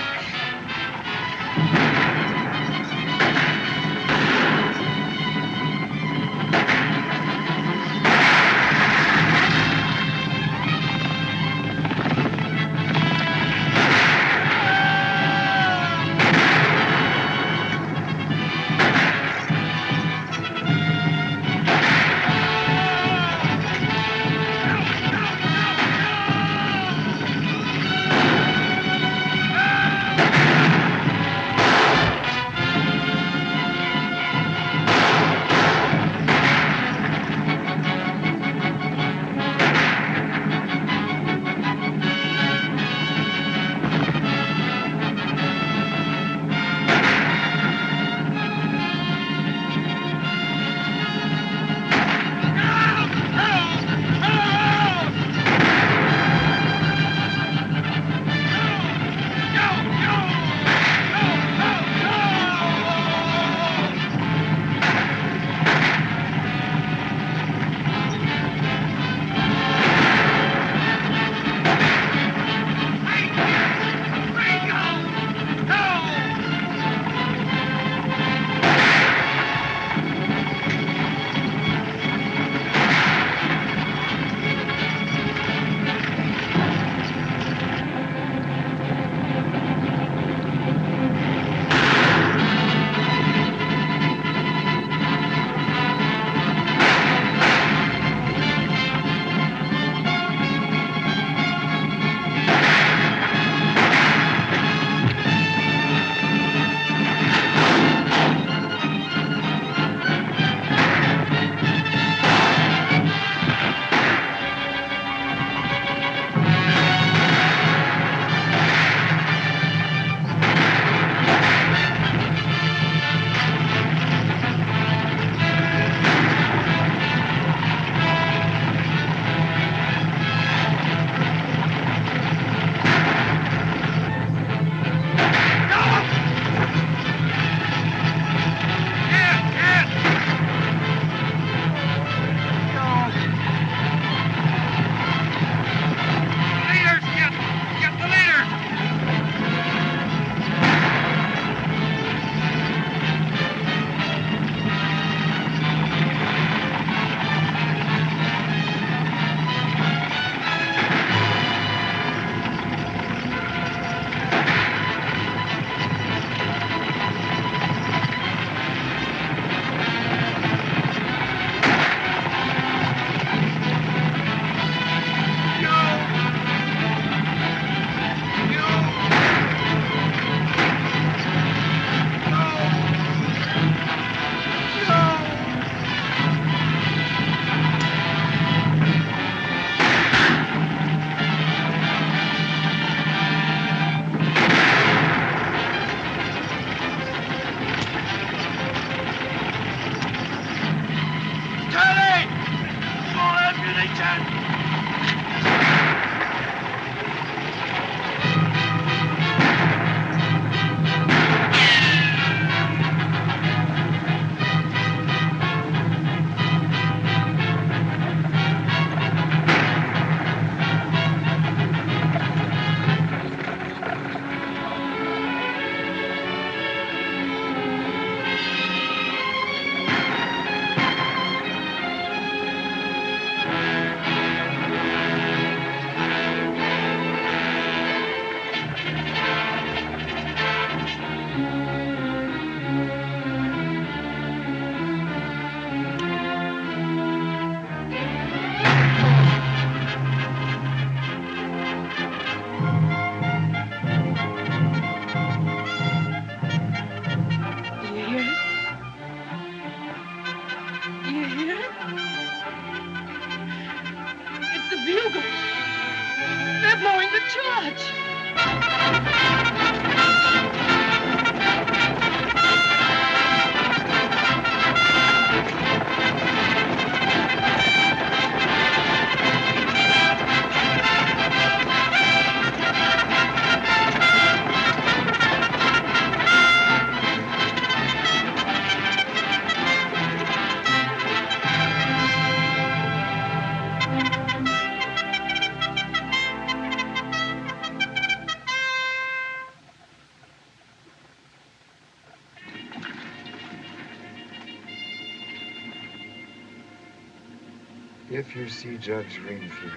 If you see Judge Greenfield,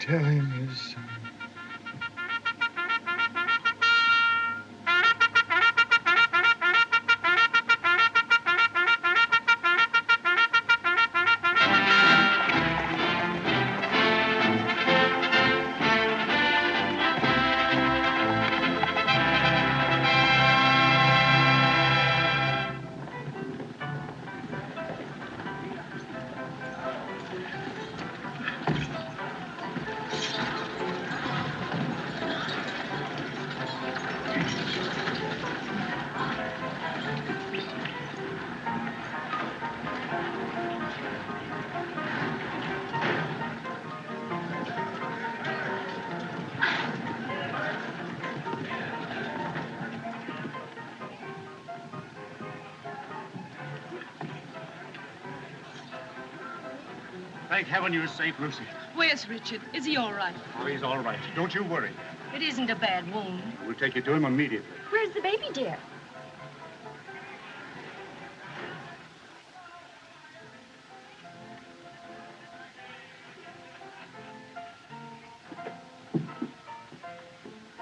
tell him his son. Thank heaven you're safe, Lucy. Where's Richard? Is he all right? Oh, he's all right. Don't you worry. It isn't a bad wound. We'll take you to him immediately. Where's the baby, dear?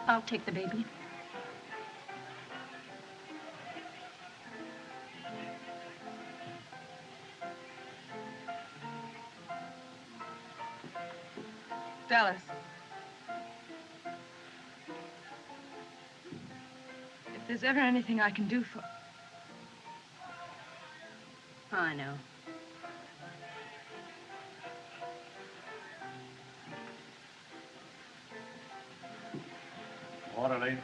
I'll take the baby. Dallas. If there's ever anything I can do for... Oh, I know. Orderly.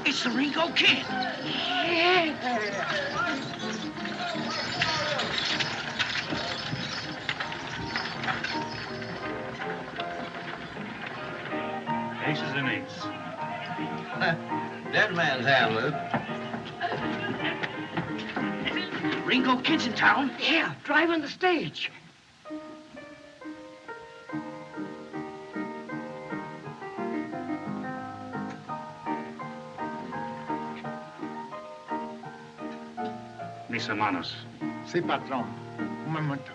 It's the Ringo Kid. Aces and eights. Dead man's handler. Ringo Kid's in town? Yeah, driving the stage. Mis hermanos. Sí, patrón. Un momento.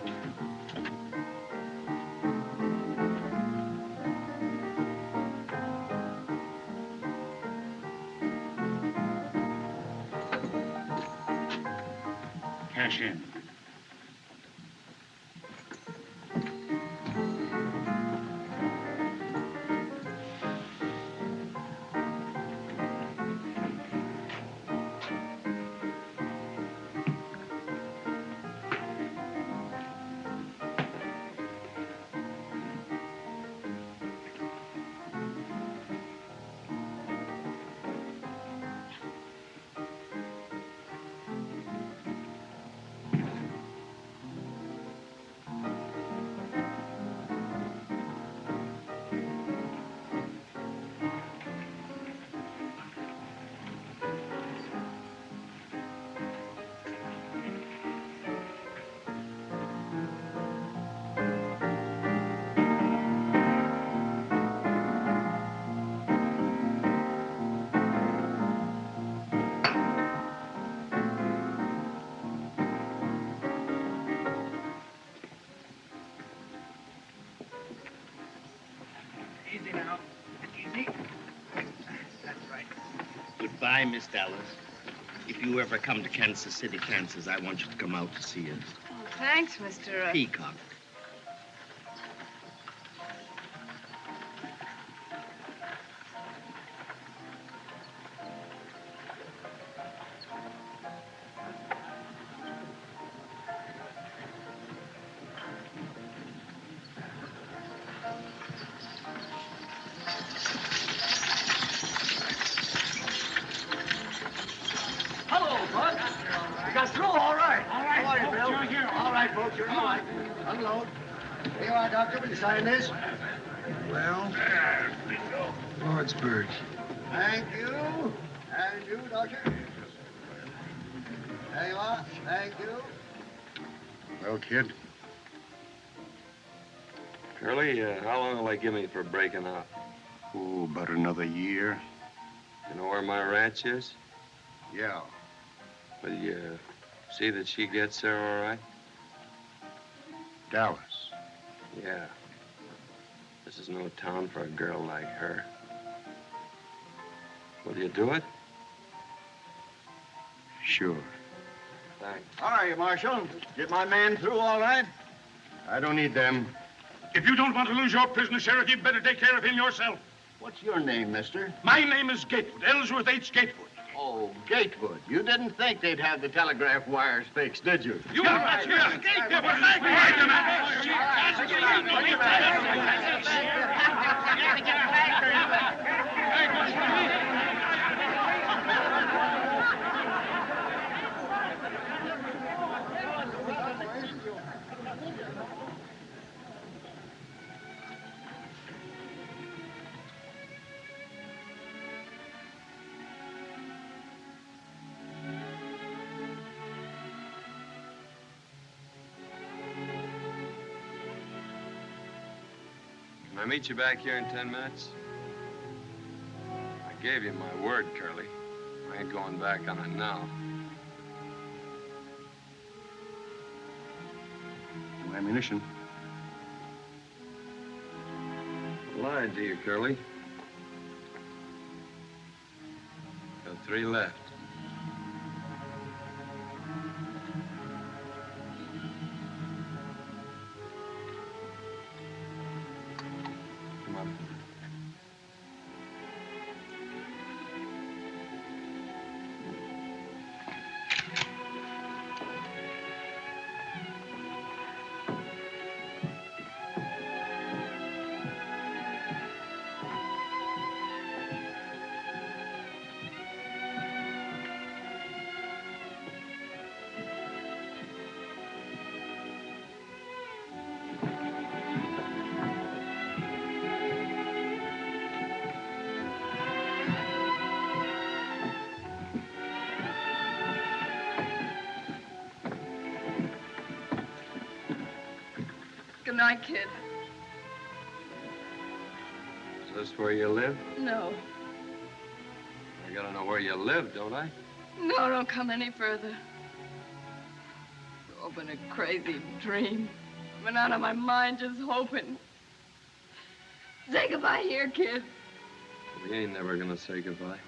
Cash in. Easy now. Easy. That's right. Goodbye, Miss Dallas. If you ever come to Kansas City, Kansas, I want you to come out to see us. Oh, thanks, Mr. Peacock. Unload. Here you are, Doctor. Will you sign this? Well, Lordsburg. Thank you. And you, Doctor. There you are. Thank you. Well, kid, Curly, how long will they give me for breaking out? oh, about another year. You know where my ranch is? Yeah. Will you see that she gets there all right? Dallas. Yeah. This is no town for a girl like her. Will you do it? Sure. Thanks. How are you, Marshal? Get my man through all right? I don't need them. If you don't want to lose your prisoner, Sheriff, you'd better take care of him yourself. What's your name, mister? My name is Gatewood, Ellsworth H. Gatewood. Oh, Gatewood. You didn't think they'd have the telegraph wires fixed, did you? You are right. Can I meet you back here in 10 minutes? I gave you my word, Curly. I ain't going back on it now. No ammunition. I lied to you, Curly. Got 3 left. Come on. Good night, kid. Is this where you live? No. I gotta know where you live, don't I? No, don't come any further. It's all been a crazy dream. I've been out of my mind just hoping. Say goodbye here, kid. We ain't never gonna say goodbye.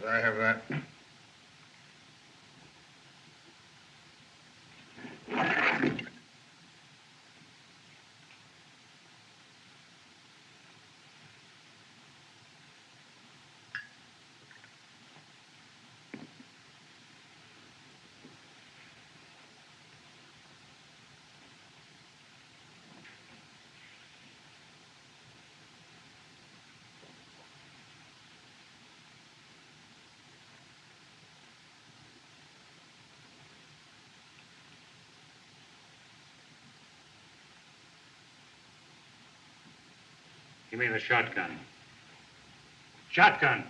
Could I have that? Give me the shotgun. Shotgun.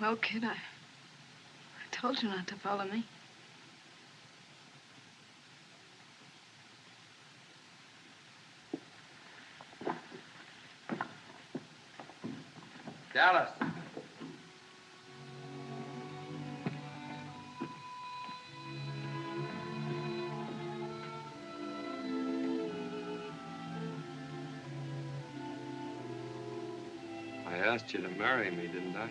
Well, kid, I told you not to follow me. Dallas. I asked you to marry me, didn't I?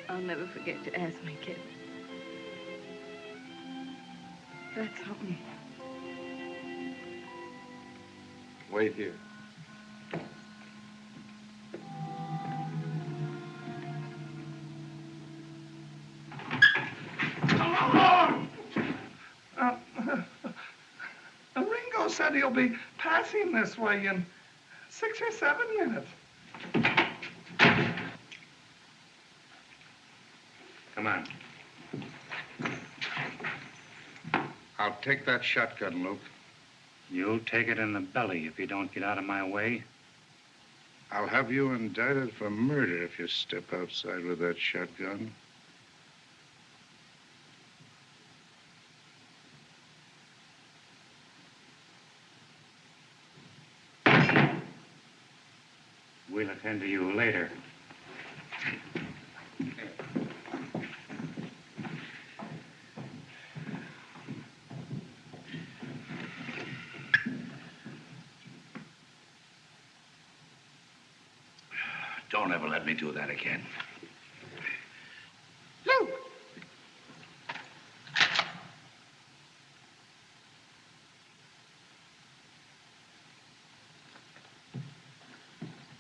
I'll never forget to ask me, kid. That's something. Wait here. Ringo said he'll be passing this way in 6 or 7 minutes. Come on. I'll take that shotgun, Luke. You'll take it in the belly if you don't get out of my way. I'll have you indicted for murder if you step outside with that shotgun. We'll attend to you later. Don't ever let me do that again. Luke!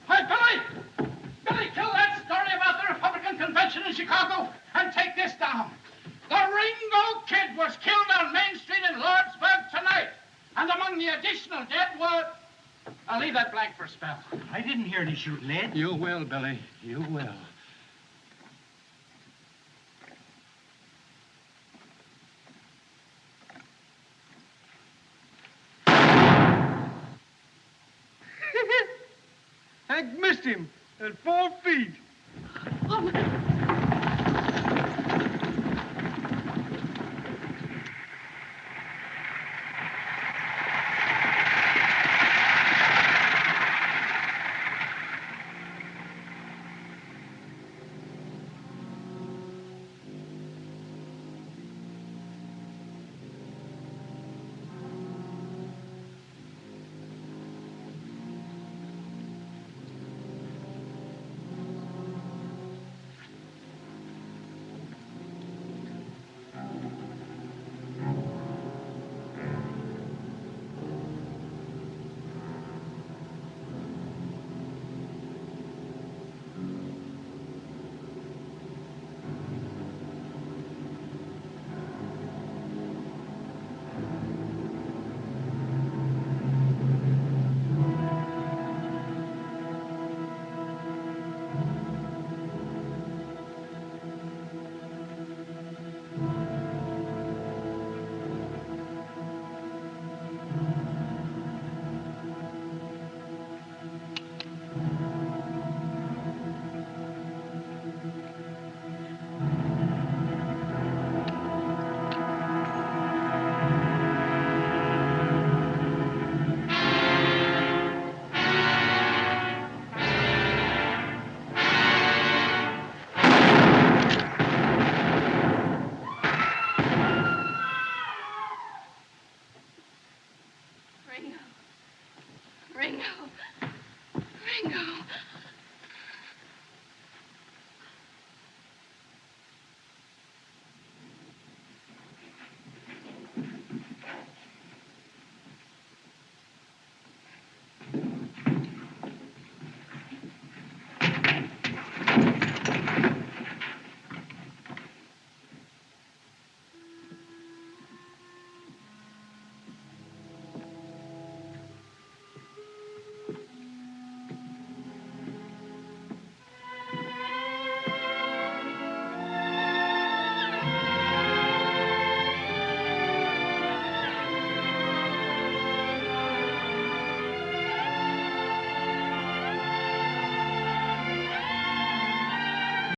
Hey, Billy! Billy, kill that story about the Republican convention in Chicago and take this down. The Ringo Kid was killed on Main Street in Lordsburg tonight. And among the additional dead were... I'll leave that blank for a spell. I didn't hear any shooting, Ed. You will, Billy. You will. Hank missed him at 4 feet.